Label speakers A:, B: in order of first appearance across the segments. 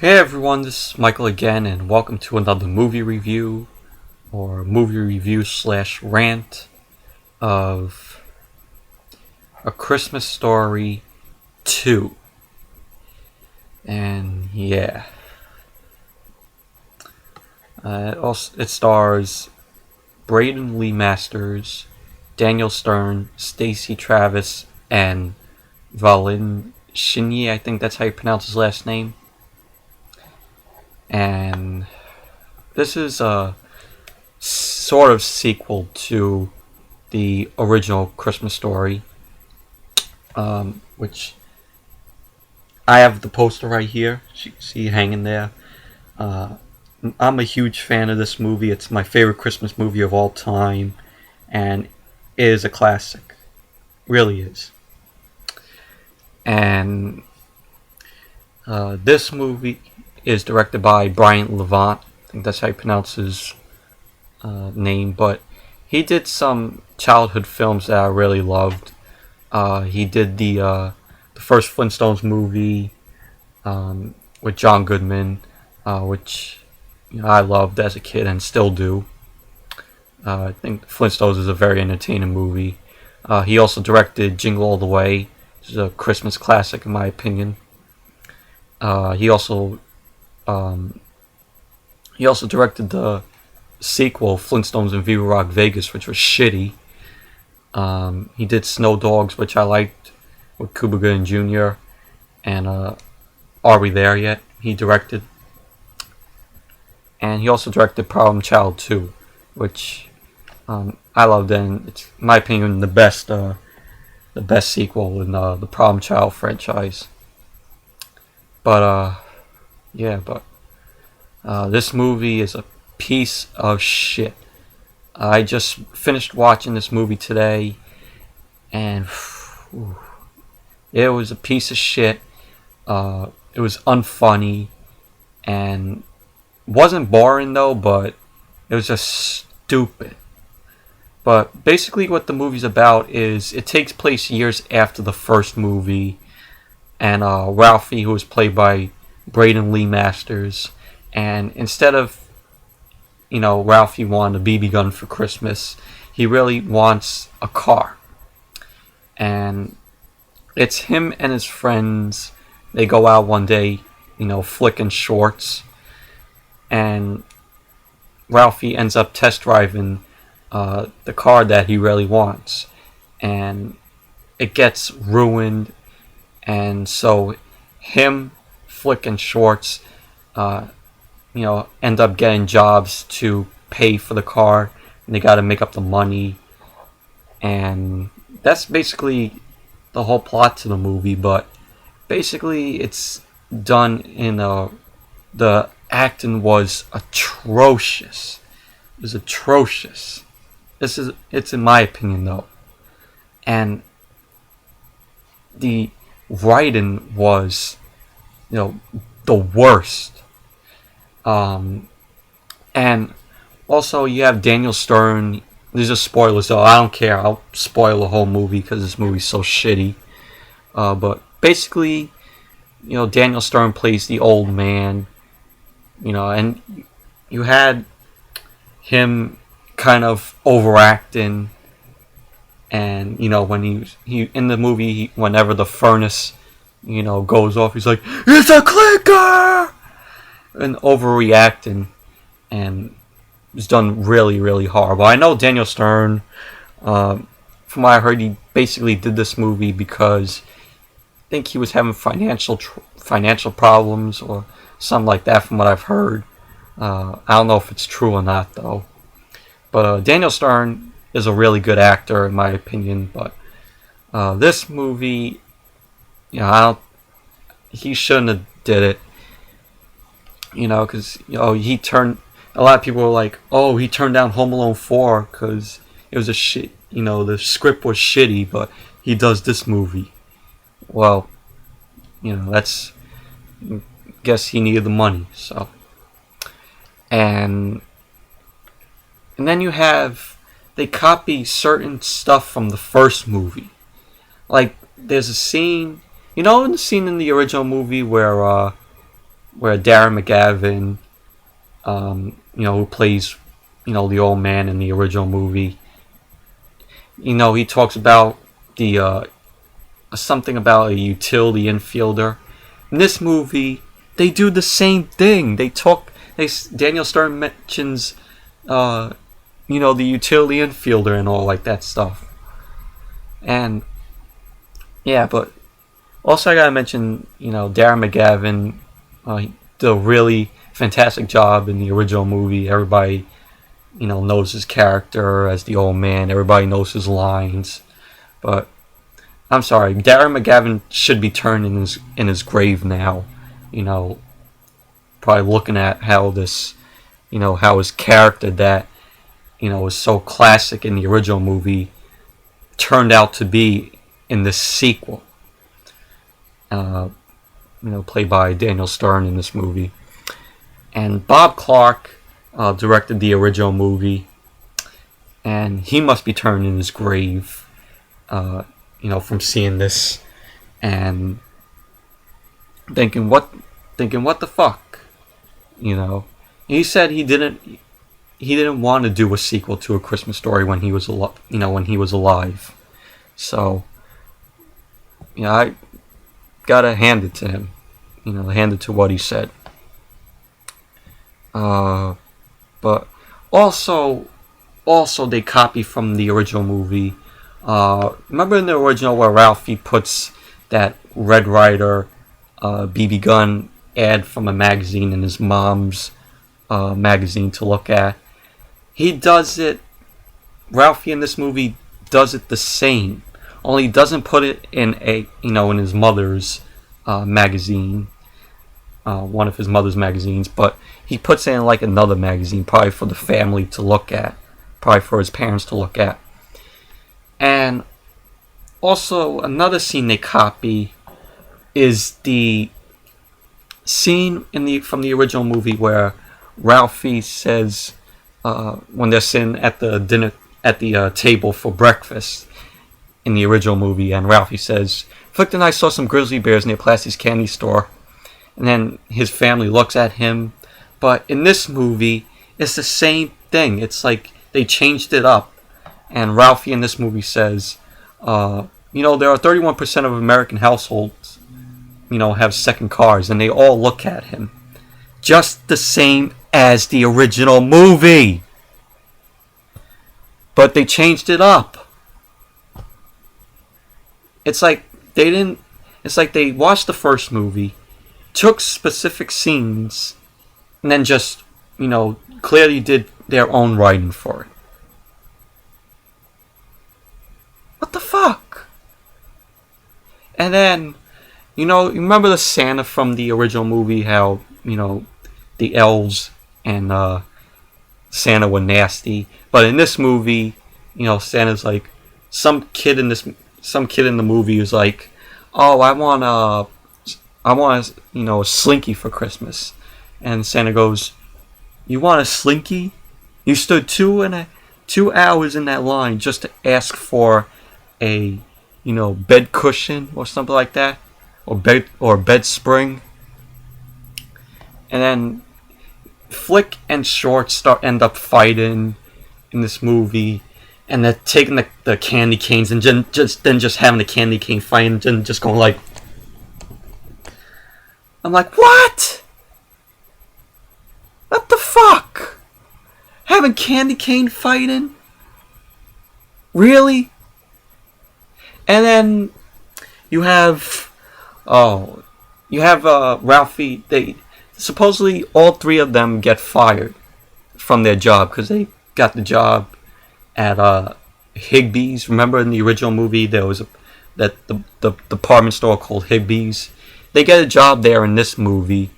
A: Hey everyone, this is Michael again, and welcome to another movie review, or movie review slash rant of A Christmas Story 2. And yeah, it stars Braeden Lemasters, Daniel Stern, Stacey Travis, and Valin Shinyei, I think that's how you pronounce his last name. And this is a sort of sequel to the original Christmas Story, which I have the poster right here. You see hanging there. I'm a huge fan of this movie. It's my favorite Christmas movie of all time, and it is a classic. Really is. And this movie is directed by Brian Levant. I think that's how you pronounce his name. But he did some childhood films that I really loved. He did the first Flintstones movie with John Goodman, which I loved as a kid and still do. I think Flintstones is a very entertaining movie. He also directed Jingle All the Way, which is a Christmas classic in my opinion. He also directed the sequel, Flintstones and Viva Rock Vegas, which was shitty. He did Snow Dogs, which I liked, with Cuba Gooding Jr. And Are We There Yet? He directed. And he also directed Problem Child 2, which I loved, and it's, in my opinion, the best sequel in the Problem Child franchise. But this movie is a piece of shit. I just finished watching this movie today, and it was a piece of shit. It was unfunny, and wasn't boring though, but it was just stupid. But basically what the movie's about is it takes place years after the first movie, and Ralphie, who is played by Braeden Lemasters, and instead of, Ralphie wanting a BB gun for Christmas, he really wants a car. And it's him and his friends. They go out one day, flicking shorts, and Ralphie ends up test driving the car that he really wants, and it gets ruined. And so him flicking shorts, end up getting jobs to pay for the car, and they got to make up the money. And that's basically the whole plot to the movie. But basically it's done in the acting was atrocious. It was atrocious. It's in my opinion though. And the writing was, the worst. And also you have Daniel Stern. These are spoilers though. I don't care. I'll spoil the whole movie because this movie's so shitty. But basically, Daniel Stern plays the old man. And you had him kind of overacting. And when he in the movie, whenever the furnace goes off, he's like, "It's a clicker!" and overreacting, and it's done really, really horrible. I know Daniel Stern, from what I heard, he basically did this movie because I think he was having financial problems or something like that, from what I've heard. I don't know if it's true or not though. But Daniel Stern is a really good actor in my opinion. But this movie, he shouldn't have did it. Because he turned. A lot of people were like, "Oh, he turned down Home Alone 4 because it was a shit. The script was shitty." But he does this movie. Well, that's. Guess he needed the money. So, and then you have, they copy certain stuff from the first movie. Like there's a scene, in the scene in the original movie where where Darren McGavin, who plays, the old man in the original movie, he talks about the something about a utility infielder. In this movie, they do the same thing. Daniel Stern mentions, the utility infielder and all like that stuff. And yeah, but also I gotta mention, Darren McGavin. He did a really fantastic job in the original movie. Everybody, knows his character as the old man. Everybody knows his lines. But I'm sorry, Darren McGavin should be turned in his grave now. Probably looking at how this, how his character that, was so classic in the original movie turned out to be in the sequel. Played by Daniel Stern in this movie. And Bob Clark directed the original movie, and he must be turned in his grave, from seeing this and thinking what the fuck, He said he didn't want to do a sequel to A Christmas Story when he was alive. So, I gotta hand it to him. Hand it to what he said. But also they copy from the original movie. Remember in the original where Ralphie puts that Red Ryder BB gun ad from a magazine in his mom's magazine to look at? He does it. Ralphie in this movie does it the same. Only he doesn't put it in in his mother's magazine, one of his mother's magazines, but he puts it in like another magazine, probably for the family to look at, probably for his parents to look at. And also another scene they copy is the scene from the original movie where Ralphie says, when they're sitting at the table for breakfast in the original movie, and Ralphie says, "Flick and I saw some grizzly bears near Plasty's candy store," and then his family looks at him. But in this movie, it's the same thing. It's like they changed it up, and Ralphie in this movie says, there are 31% of American households, have second cars, and they all look at him. Just the same as the original movie. But they changed it up. It's like they watched the first movie, took specific scenes, and then just, clearly did their own writing for it. What the fuck? And then, remember the Santa from the original movie, how, the elves and Santa were nasty. But in this movie, Santa's like, some kid in the movie is like, "Oh, I want a Slinky for Christmas." And Santa goes, "You want a Slinky? You stood 2 hours in that line just to ask for a, bed cushion or something like that, or bed spring." And then Flick and Short end up fighting in this movie, and they're taking the candy canes and just having the candy cane fight and just going like, I'm like, what? What the fuck? Having candy cane fighting? Really? And then you have Ralphie. They supposedly all three of them get fired from their job because they got the job at Higbee's. Remember in the original movie there was the department store called Higbee's. They get a job there in this movie,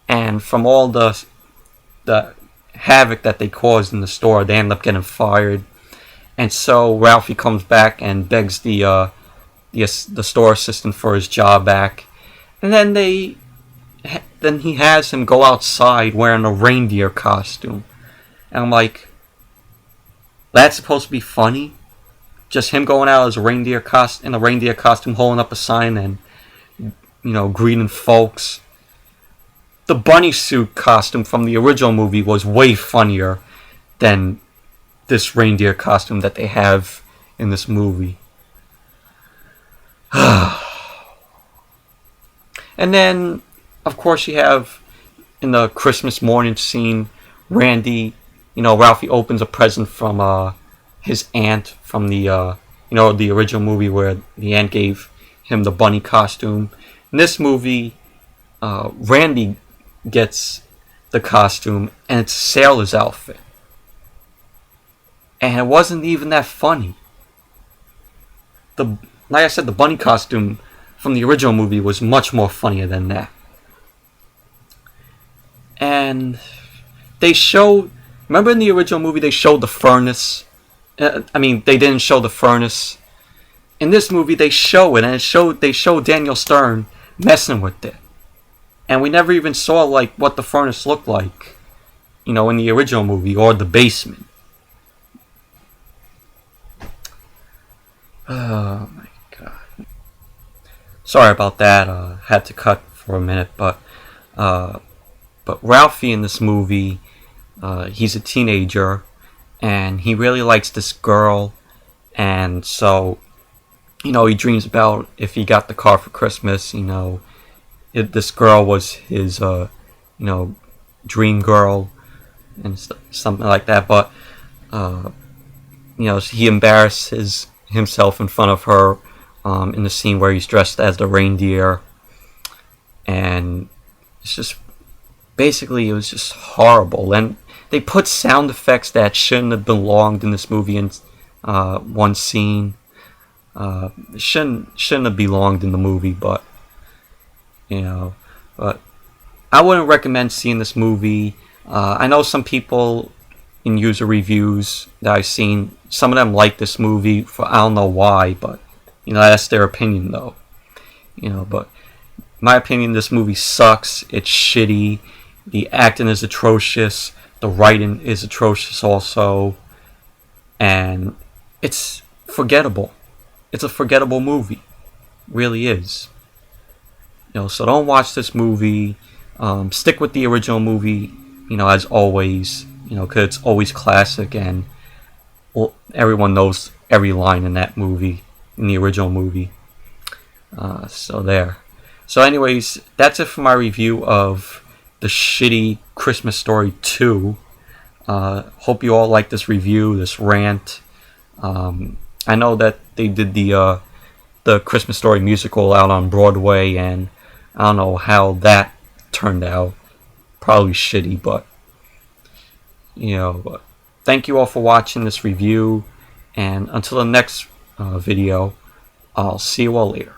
A: and from all the havoc that they caused in the store, they end up getting fired. And so Ralphie comes back and begs the store assistant for his job back, and then he has him go outside wearing a reindeer costume, and I'm like, that's supposed to be funny? Just him going out as a reindeer costume, holding up a sign and greeting folks. the bunny suit costume from the original movie was way funnier than this reindeer costume that they have in this movie. And then, of course, you have in the Christmas morning scene, Randy, Ralphie opens a present from his aunt from the the original movie where the aunt gave him the bunny costume. In this movie, Randy gets the costume and it's a sailor's outfit. And it wasn't even that funny. Like I said, the bunny costume from the original movie was much more funnier than that. And they showed... Remember in the original movie they showed the furnace? They didn't show the furnace. In this movie they show it, and they showed Daniel Stern messing with it. And we never even saw like what the furnace looked like, in the original movie, or the basement. Oh my god. Sorry about that. Had to cut for a minute, but Ralphie in this movie, he's a teenager, and he really likes this girl, and so, he dreams about if he got the car for Christmas. This girl was his, dream girl, and something like that. But, he embarrasses himself in front of her in the scene where he's dressed as the reindeer, and it's just basically it was just horrible. And they put sound effects that shouldn't have belonged in this movie in one scene. Shouldn't have belonged in the movie, but but I wouldn't recommend seeing this movie. I know some people in user reviews that I've seen, some of them like this movie for I don't know why, but that's their opinion though. But in my opinion, this movie sucks. It's shitty. The acting is atrocious. The writing is atrocious also, and it's forgettable. It's a forgettable movie. It really is. So don't watch this movie. Stick with the original movie, as always, because it's always classic, and everyone knows every line in that movie, in the original movie. So there. So anyways, that's it for my review of the shitty Christmas Story 2. Hope you all like this review, this rant. I know that they did the Christmas Story musical out on Broadway, and I don't know how that turned out. Probably shitty, but but thank you all for watching this review, and until the next video, I'll see you all later.